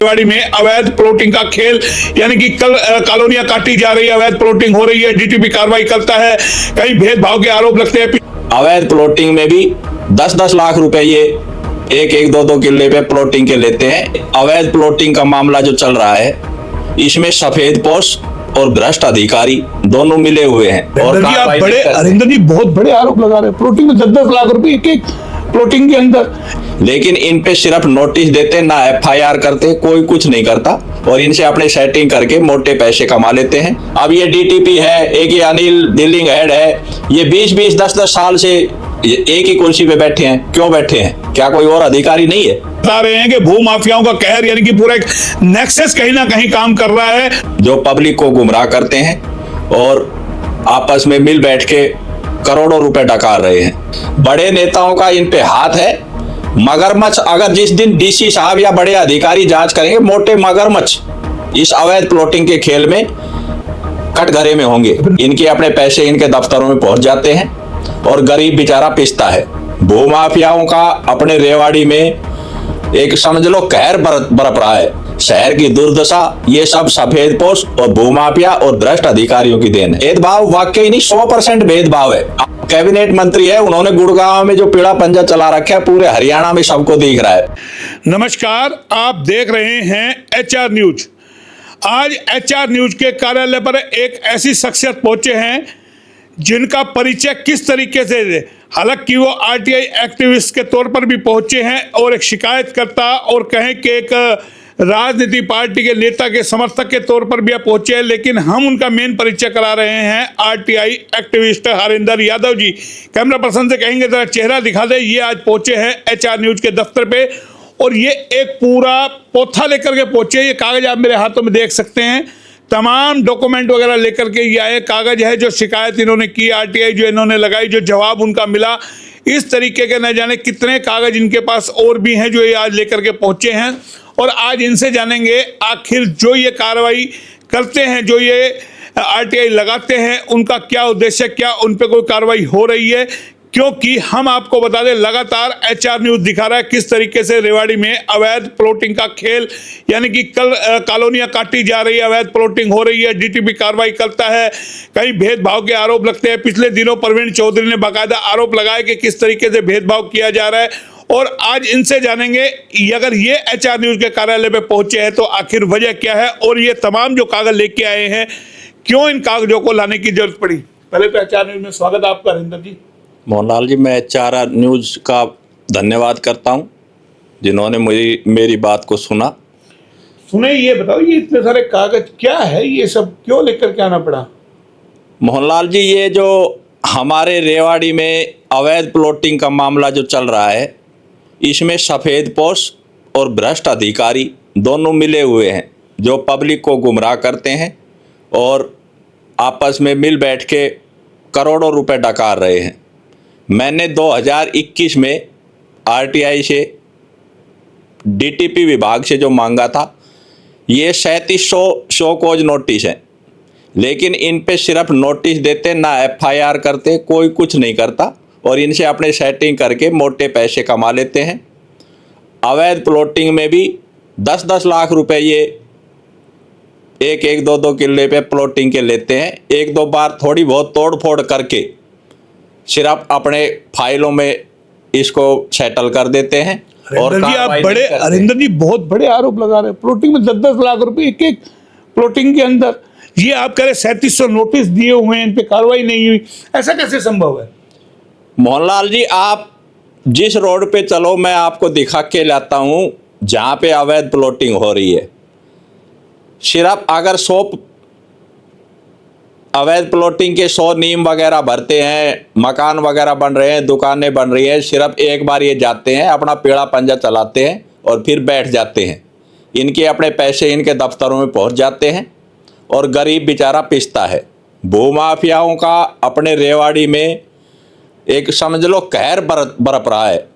रेवाड़ी में अवैध प्लॉटिंग का खेल, यानी कि कल कॉलोनियां काटी जा रही है, अवैध प्लॉटिंग हो रही है, डीटीपी कार्रवाई करता है, कई भेदभाव के आरोप लगते हैं। अवैध प्लॉटिंग में भी 10-10 लाख रुपए ये एक 2 किले पे प्लॉटिंग के लेते हैं। अवैध प्लॉटिंग का मामला जो चल रहा है, इसमें सफेदपोश और भ्रष्ट अधिकारी दोनों मिले हुए हैं। और हरिंदर जी बहुत बड़े आरोप लगा रहे हैं, प्लॉटिंग में 10-10 लाख रुपए एक प्लॉटिंग के अंदर, लेकिन इन पे सिर्फ नोटिस देते, ना FIR करते, कोई कुछ नहीं करता और इनसे अपने सेटिंग करके मोटे पैसे कमा लेते हैं। अब ये DTP है, एक ये अनिल डीलिंग हेड है, ये 20-20, 10-10 साल से एक ही कुर्सी पे बैठे हैं। क्यों बैठे हैं? क्या कोई और अधिकारी नहीं है? बता रहे हैं कि भू माफियाओं का कहर, यानी कि पूरा एक नेक्सस कहीं ना कहीं काम कर रहा है, जो पब्लिक को गुमराह करते हैं और आपस में मिल बैठ के करोड़ों रुपए डकार रहे हैं। बड़े नेताओं का इन पे हाथ है। मगरमच्छ अगर जिस दिन DC साहब या बड़े अधिकारी जांच करेंगे, मोटे मगरमच्छ इस अवैध प्लॉटिंग के खेल में कटघरे में होंगे। इनके अपने पैसे इनके दफ्तरों में पहुंच जाते हैं और गरीब बेचारा पिसता है। भूमाफियाओं का अपने रेवाड़ी में एक समझ लो कहर बरप रहा है। शहर की दुर्दशा ये सब सफेदपोश और भूमाफिया और भ्रष्ट अधिकारियों की देन है। भेदभाव वाकई नहीं, 100% भेदभाव है। कैबिनेट मंत्री है, उन्होंने गुड़गांव में जो पीड़ा पंजा चला रखा है, पूरे हरियाणा में सबको दिख रहा है। नमस्कार, आप देख रहे हैं HR न्यूज। आज HR न्यूज के कार्यालय पर एक ऐसी शख्सियत पहुंचे हैं जिनका परिचय किस तरीके से, हालांकि वो RTI एक्टिविस्ट के तौर पर भी पहुंचे हैं और एक शिकायतकर्ता और कहें कि एक राजनीति पार्टी के नेता के समर्थक के तौर पर भी पहुंचे हैं, लेकिन हम उनका मेन परिचय करा रहे हैं RTI activist Harinder Yadav ji. Camera person से कहेंगे जरा चेहरा दिखा दे। ये आज पहुंचे हैं HR न्यूज के दफ्तर पे और ये एक पूरा पोथा लेकर के पहुंचे। ये कागज आप मेरे हाथों में देख सकते हैं, तमाम डॉक्यूमेंट वगैरह लेकर के ये आए। कागज है जो शिकायत इन्होंने की, RTI जो इन्होंने लगाई, जो जवाब उनका मिला, इस तरीके के न जाने कितने कागज इनके पास और भी हैं जो ये आज लेकर के पहुंचे हैं। और आज इनसे जानेंगे आखिर जो ये कार्रवाई करते हैं, जो ये RTI लगाते हैं, उनका क्या उद्देश्य, क्या उन पर कोई कार्रवाई हो रही है। क्योंकि हम आपको बता दें, लगातार HR न्यूज दिखा रहा है किस तरीके से रेवाड़ी में अवैध प्लॉटिंग का खेल, यानी कि कल कॉलोनियां काटी जा रही है, अवैध प्लॉटिंग हो रही है, DTP कार्रवाई करता है, कई भेदभाव के आरोप लगते हैं। पिछले दिनों प्रवीण चौधरी ने बाकायदा आरोप लगाया कि किस तरीके से भेदभाव किया जा रहा है। और आज इनसे जानेंगे अगर ये HR न्यूज के कार्यालय पे पहुंचे हैं तो आखिर वजह क्या है और ये तमाम जो कागज लेके आए हैं, क्यों इन कागजों को लाने की जरूरत पड़ी। पहले तो HR न्यूज में स्वागत है आपका हरिंदर जी। मोहनलाल जी, मैं HR न्यूज का धन्यवाद करता हूं जिन्होंने मेरी बात को सुना। सुने, ये बताओ ये इतने सारे कागज क्या है, ये सब क्यों लेकर के आना पड़ा। मोहनलाल जी, ये जो हमारे रेवाड़ी में अवैध प्लॉटिंग का मामला जो चल रहा है, इसमें सफेदपोश और भ्रष्ट अधिकारी दोनों मिले हुए हैं, जो पब्लिक को गुमराह करते हैं और आपस में मिल बैठ के करोड़ों रुपए डकार रहे हैं। मैंने 2021 में RTI से, DTP विभाग से जो मांगा था, ये 3700 शो कॉज नोटिस है, लेकिन इन पे सिर्फ नोटिस देते, ना FIR करते, कोई कुछ नहीं करता और इनसे अपने सेटिंग करके मोटे पैसे कमा लेते हैं। अवैध प्लॉटिंग में भी 10-10 लाख रुपए ये एक 2 किले पे प्लॉटिंग के लेते हैं। 1-2 बार थोड़ी बहुत तोड़ फोड़ करके सिर्फ अपने फाइलों में इसको सेटल कर देते हैं। और हरिंदर जी बहुत बड़े आरोप लगा रहे हैं, प्लॉटिंग में 10-10 लाख रुपए एक प्लॉटिंग के अंदर। ये आप कह रहे 3700 नोटिस दिए हुए हैं, इन पे कार्रवाई नहीं हुई, ऐसा कैसे संभव है। मोहनलाल जी, आप जिस रोड पे चलो, मैं आपको दिखा के लाता हूं जहां पे अवैध प्लॉटिंग हो रही है। सिर्फ अगर 100 अवैध प्लॉटिंग के 100 नीम वगैरह भरते हैं, मकान वगैरह बन रहे हैं, दुकानें बन रही हैं, सिर्फ एक बार ये जाते हैं, अपना पीड़ा पंजा चलाते हैं और फिर बैठ जाते हैं। इनके अपने पैसे इनके दफ्तरों में पहुंच जाते हैं और गरीब बेचारा पिसता है। भूमाफियाओं का अपने रेवाड़ी में एक समझ लो कहर बरप रहा है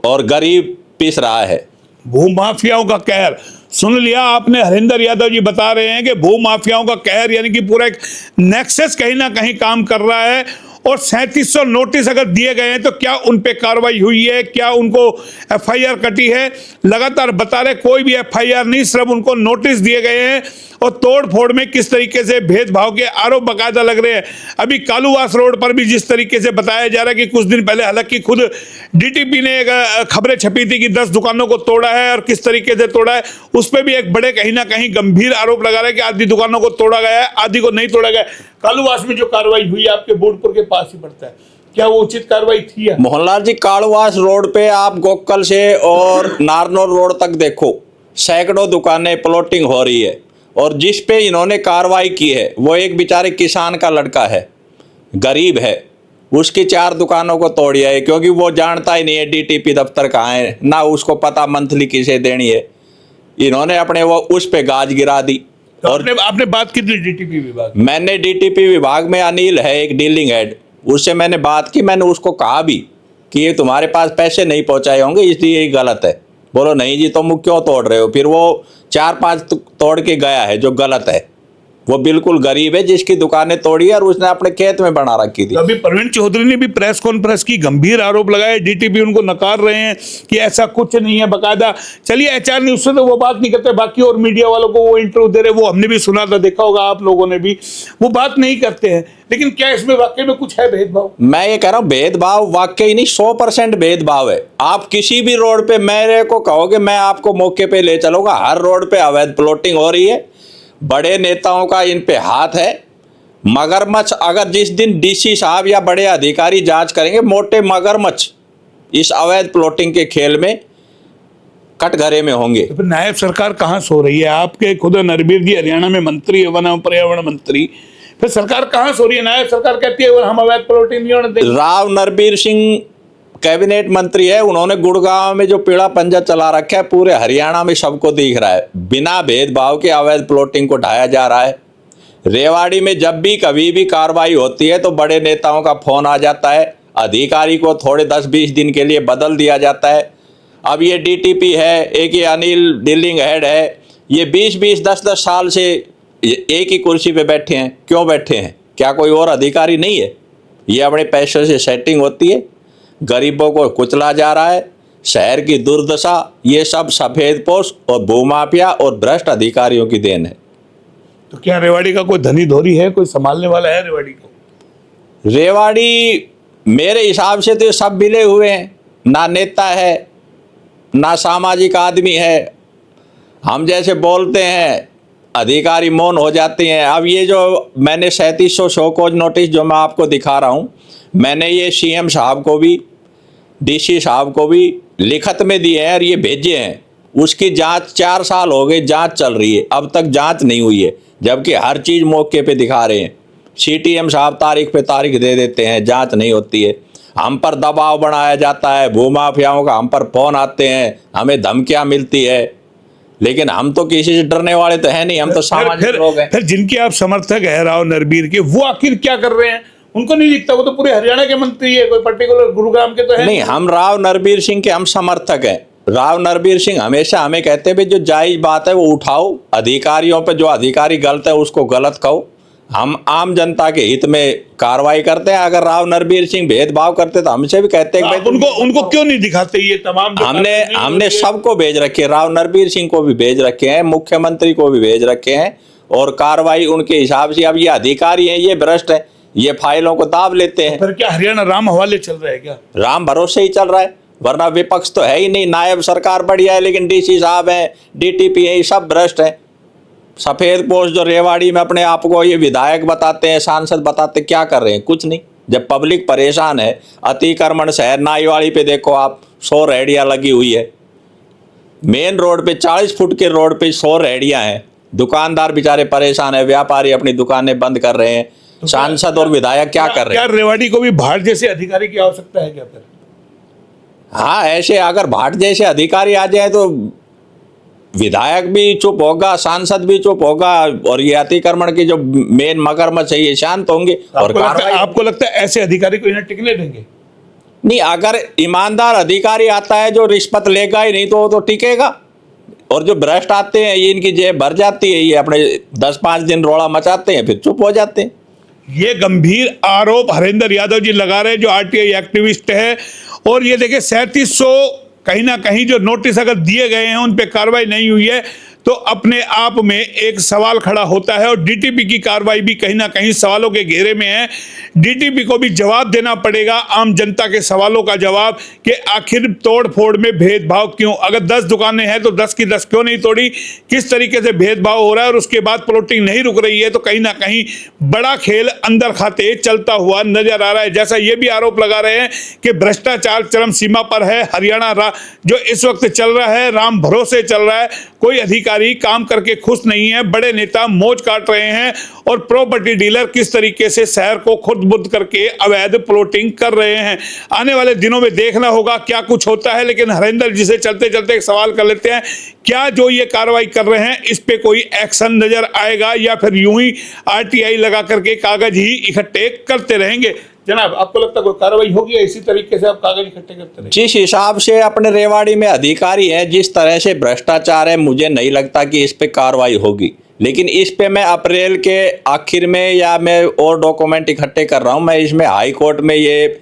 और गरीब पिस रहा है। भूमाफियाओं का कहर सुन लिया आपने। हरिंदर यादव जी बता रहे हैं कि भूमाफियाओं का कहर, यानी कि पूरा एक नेक्सस कहीं ना कहीं काम कर रहा है और 3700 नोटिस अगर दिए गए हैं तो क्या उन पे कार्रवाई हुई है, क्या उनको एफआईआर कटी है? लगातार बता रहे कोई भी एफआईआर नहीं, सिर्फ उनको नोटिस दिए गए हैं। और तोड़ फोड़ में किस तरीके से भेदभाव के आरोप बाकायदा लग रहे हैं। अभी कालूवास रोड पर भी जिस तरीके से बताया जा रहा है कि कुछ दिन पहले हालांकि खुद डीटीपी ने खबरें छपी थी कि 10 दुकानों को तोड़ा है और किस तरीके से तोड़ा है, उस पर भी एक बड़े कहीं ना कहीं गंभीर आरोप लगा रहे हैं कि आधी दुकानों को तोड़ा गया है, आधी को नहीं तोड़ा गया। कालूवास में जो कार्रवाई हुई आपके बोर्डपुर के पास ही पड़ता है, क्या वो उचित कार्रवाई थी? मोहनलाल जी, कालूवास रोड पे आप गोक्कल से और नारनौल रोड तक देखो, सैकड़ों दुकानें प्लॉटिंग हो रही है। और जिस पे इन्होंने कार्रवाई की है वो एक बेचारे किसान का लड़का है, गरीब है, उसकी 4 दुकानों को तोड़िया है, क्योंकि वो जानता ही नहीं है डीटीपी दफ्तर कहाँ है, ना उसको पता मंथली किसे देनी है। इन्होंने अपने वो उस पे गाज गिरा दी। तो और आपने बात की थी डीटीपी विभाग? मैंने डीटीपी विभाग में अनिल है एक डीलिंग हेड, उससे मैंने बात की। मैंने उसको कहा भी कि ये तुम्हारे पास पैसे नहीं पहुंचाए होंगे इसलिए ये गलत है। बोलो नहीं जी, तुम क्यों तोड़ रहे हो? फिर वो 4-5 तोड़ के गया है जो गलत है। वो बिल्कुल गरीब है जिसकी दुकानें तोड़ी है और उसने अपने खेत में बना रखी थी। तो अभी प्रवीण चौधरी ने भी प्रेस कॉन्फ्रेंस की, गंभीर आरोप लगाए, डीटीपी उनको नकार रहे हैं कि ऐसा कुछ नहीं है बाकायदा। चलिए एचआर न्यूज से तो वो बात नहीं करते, बाकी और मीडिया वालों को वो इंटरव्यू दे रहे, वो हमने भी सुना था, देखा होगा आप लोगों ने भी, वो बात नहीं करते हैं। लेकिन क्या इसमें वाकई में कुछ है भेदभाव? मैं ये कह रहा हूँ भेदभाव वाकई नहीं, 100% भेदभाव है। आप किसी भी रोड पे मेरे को कहोगे, मैं आपको मौके पे ले चलूंगा। हर रोड पे अवैध प्लॉटिंग हो रही है, बड़े नेताओं का इन पे हाथ है। मगरमच्छ अगर जिस दिन डीसी साहब या बड़े अधिकारी जांच करेंगे, मोटे मगरमच्छ इस अवैध प्लॉटिंग के खेल में कटघरे में होंगे। तो फिर नायब सरकार कहाँ सो रही है? आपके खुद नरबीर जी हरियाणा में मंत्री है, वन एवं पर्यावरण मंत्री, फिर सरकार कहाँ सो रही है? नायब सरकार कहती है हम अवैध प्लॉटिंग नहीं होने देंगे। राव नरबीर सिंह कैबिनेट मंत्री है, उन्होंने गुड़गांव में जो पीड़ा पंजा चला रखा है, पूरे हरियाणा में सबको दिख रहा है। बिना भेदभाव के अवैध प्लॉटिंग को ढाया जा रहा है। रेवाड़ी में जब भी कभी भी कार्रवाई होती है तो बड़े नेताओं का फोन आ जाता है, अधिकारी को थोड़े 10-20 दिन के लिए बदल दिया जाता है। अब ये डीटीपी है, एक ये अनिल डीलिंग हेड है, ये 20-20, 10-10 साल से एक ही कुर्सी पे बैठे हैं। क्यों बैठे हैं? क्या कोई और अधिकारी नहीं है? ये अपने पैसों से सेटिंग होती है, गरीबों को कुचला जा रहा है। शहर की दुर्दशा ये सब सफेदपोश और भूमाफिया और भ्रष्ट अधिकारियों की देन है। तो क्या रेवाड़ी का कोई धनी धोरी है, कोई संभालने वाला है रेवाड़ी को? रेवाड़ी मेरे हिसाब से तो सब मिले हुए हैं, ना नेता है ना सामाजिक आदमी है। हम जैसे बोलते हैं अधिकारी मौन हो जाते हैं। अब ये जो मैंने 3700 शोकॉज नोटिस जो मैं आपको दिखा रहा हूँ, मैंने ये सीएम साहब को भी डीसी साहब को भी लिखत में दिए हैं और ये भेजे हैं। उसकी जांच 4 साल हो गए, जांच चल रही है, अब तक जांच नहीं हुई है, जबकि हर चीज़ मौके पे दिखा रहे हैं। सीटीएम साहब तारीख पे तारीख दे देते हैं, जांच नहीं होती है। हम पर दबाव बनाया जाता है, भूमाफियाओं का हम पर फोन आते हैं, हमें धमकियाँ मिलती है, लेकिन हम तो किसी से डरने वाले तो है नहीं, हम तो सामाजिक लोग हैं। फिर जिनके आप समर्थक है राव नरबीर के, वो आखिर क्या कर रहे हैं? उनको नहीं दिखता? वो तो पूरे हरियाणा के मंत्री है, कोई पर्टिकुलर गुरुग्राम के तो है नहीं। हम राव नरबीर सिंह के हम समर्थक हैं। राव नरबीर सिंह हमेशा हमें कहते हैं भाई जो जायज बात है वो उठाओ, अधिकारियों पे जो अधिकारी गलत है उसको गलत कहो। हम आम जनता के हित में कार्रवाई करते हैं। अगर राव नरबीर सिंह भेदभाव करते तो हमसे भी कहते हैं कि उनको क्यों नहीं दिखाते ये तमाम? हमने सबको भेज रखे हैं, राव नरबीर सिंह को भी भेज रखे हैं, मुख्यमंत्री को भी भेज रखे हैं, और कार्रवाई उनके हिसाब से। अब ये अधिकारी हैं, ये भ्रष्ट है, ये फाइलों को दाब लेते हैं। फिर क्या हरियाणा राम हवाले चल रहा है क्या? राम भरोसे ही चल रहा है, वरना विपक्ष तो है ही नहीं। नायब सरकार बढ़िया है, लेकिन डीसी साहब हैं, डीटीपी है, ये सब भ्रष्ट हैं। सफेद पोस्ट जो रेवाड़ी में अपने आप को ये विधायक बताते हैं, सांसद बताते, क्या कर रहे हैं? कुछ नहीं। जब पब्लिक परेशान है, अतिक्रमण शहर नाईवाड़ी पे देखो आप, 100 रेहड़ियाँ लगी हुई है। मेन रोड पे 40 फुट के रोड पे 100 रेहड़ियाँ हैं। दुकानदार बेचारे परेशान है, व्यापारी अपनी दुकानें बंद कर रहे हैं। तो सांसद और विधायक क्या कर रहे हैं? क्या रेवाड़ी को भी भाट जैसे अधिकारी की आवश्यकता है क्या फिर? हाँ, ऐसे अगर भाट जैसे अधिकारी आ जाए तो विधायक भी चुप होगा, सांसद भी चुप होगा, और ये अतिक्रमण की जो मेन मगरमच्छ है ये शांत होंगे। और आपको लगता है ऐसे अधिकारी को इन्हें टिकने देंगे? नहीं, अगर ईमानदार अधिकारी आता है जो रिश्वत लेगा ही नहीं तो टिकेगा। और जो भ्रष्ट आते हैं ये इनकी जेब भर जाती है, ये अपने 10-5 दिन रोड़ा मचाते हैं, फिर चुप हो जाते हैं। ये गंभीर आरोप हरेंद्र यादव जी लगा रहे हैं, जो आरटीआई एक्टिविस्ट है। और ये देखिए 3700 कहीं ना कहीं जो नोटिस अगर दिए गए हैं उन पे कार्रवाई नहीं हुई है, तो अपने आप में एक सवाल खड़ा होता है। और डीटीपी की कार्रवाई भी कहीं ना कहीं सवालों के घेरे में है। डीटीपी को भी जवाब देना पड़ेगा आम जनता के सवालों का जवाब, कि आखिर तोड़ फोड़ में भेदभाव क्यों? अगर 10 दुकानें हैं तो 10 की 10 क्यों नहीं तोड़ी? किस तरीके से भेदभाव हो रहा है? और उसके बाद प्लॉटिंग नहीं रुक रही है, तो कहीं ना कहीं बड़ा खेल अंदर खाते चलता हुआ नजर आ रहा है। जैसा ये भी आरोप लगा रहे हैं कि भ्रष्टाचार चरम सीमा पर है। हरियाणा जो इस वक्त चल रहा है राम भरोसे चल रहा है, कोई अधिकारी काम करके खुश नहीं है, बड़े नेता मौज काट रहे हैं और प्रॉपर्टी डीलर किस तरीके से शहर को खुद बुद्ध करके अवैध प्लॉटिंग कर रहे हैं। आने वाले दिनों में देखना होगा क्या कुछ होता है। लेकिन हरेंद्र जी से चलते चलते एक सवाल कर लेते हैं, क्या जो ये कार्रवाई कर रहे हैं इस पे कोई एक्शन नजर आएगा, या फिर यूं ही आरटीआई लगा करके कागज ही इकट्ठे करते रहेंगे? जनाब, आपको लगता है कोई कार्रवाई होगी या इसी तरीके से आप कागज इकट्ठे करते रहेंगे? जिस हिसाब से अपने रेवाड़ी में अधिकारी हैं, जिस तरह से भ्रष्टाचार है, मुझे नहीं लगता कि इस पे कार्रवाई होगी। लेकिन इस पे मैं अप्रैल के आखिर में, या मैं और डॉक्यूमेंट इकट्ठे कर रहा हूँ, मैं इसमें हाई कोर्ट में ये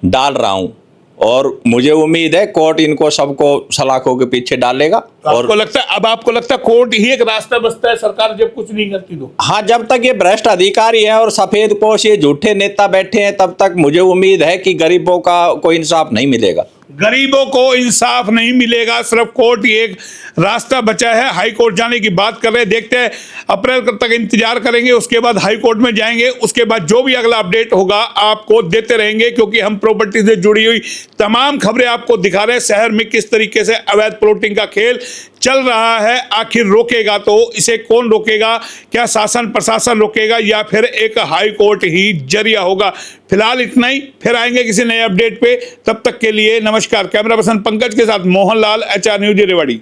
डाल रहा हूँ और मुझे उम्मीद है कोर्ट इनको सबको सलाखों के पीछे डालेगा। और आपको लगता है, अब आपको लगता है कोर्ट ही एक रास्ता बचता है सरकार जब कुछ नहीं करती तो? हाँ, जब तक ये भ्रष्ट अधिकारी हैं और सफेद पोश ये झूठे नेता बैठे हैं, तब तक मुझे उम्मीद है कि गरीबों का कोई इंसाफ नहीं मिलेगा। गरीबों को इंसाफ नहीं मिलेगा, सिर्फ कोर्ट ही एक रास्ता बचा है। हाई कोर्ट जाने की बात कर रहे हैं, देखते हैं अप्रैल तक इंतजार करेंगे, उसके बाद हाई कोर्ट में जाएंगे। उसके बाद जो भी अगला अपडेट होगा आपको देते रहेंगे, क्योंकि हम प्रॉपर्टी से जुड़ी हुई तमाम खबरें आपको दिखा रहे हैं। शहर में किस तरीके से अवैध प्लॉटिंग का खेल चल रहा है, आखिर रोकेगा तो इसे कौन रोकेगा? क्या शासन प्रशासन रोकेगा, या फिर एक हाई कोर्ट ही जरिया होगा? फिलहाल इतना ही, फिर आएंगे किसी नए अपडेट पे। तब तक के लिए नमस्कार। कैमरा पर्सन पंकज के साथ मोहनलाल, HR न्यूज रेवाड़ी।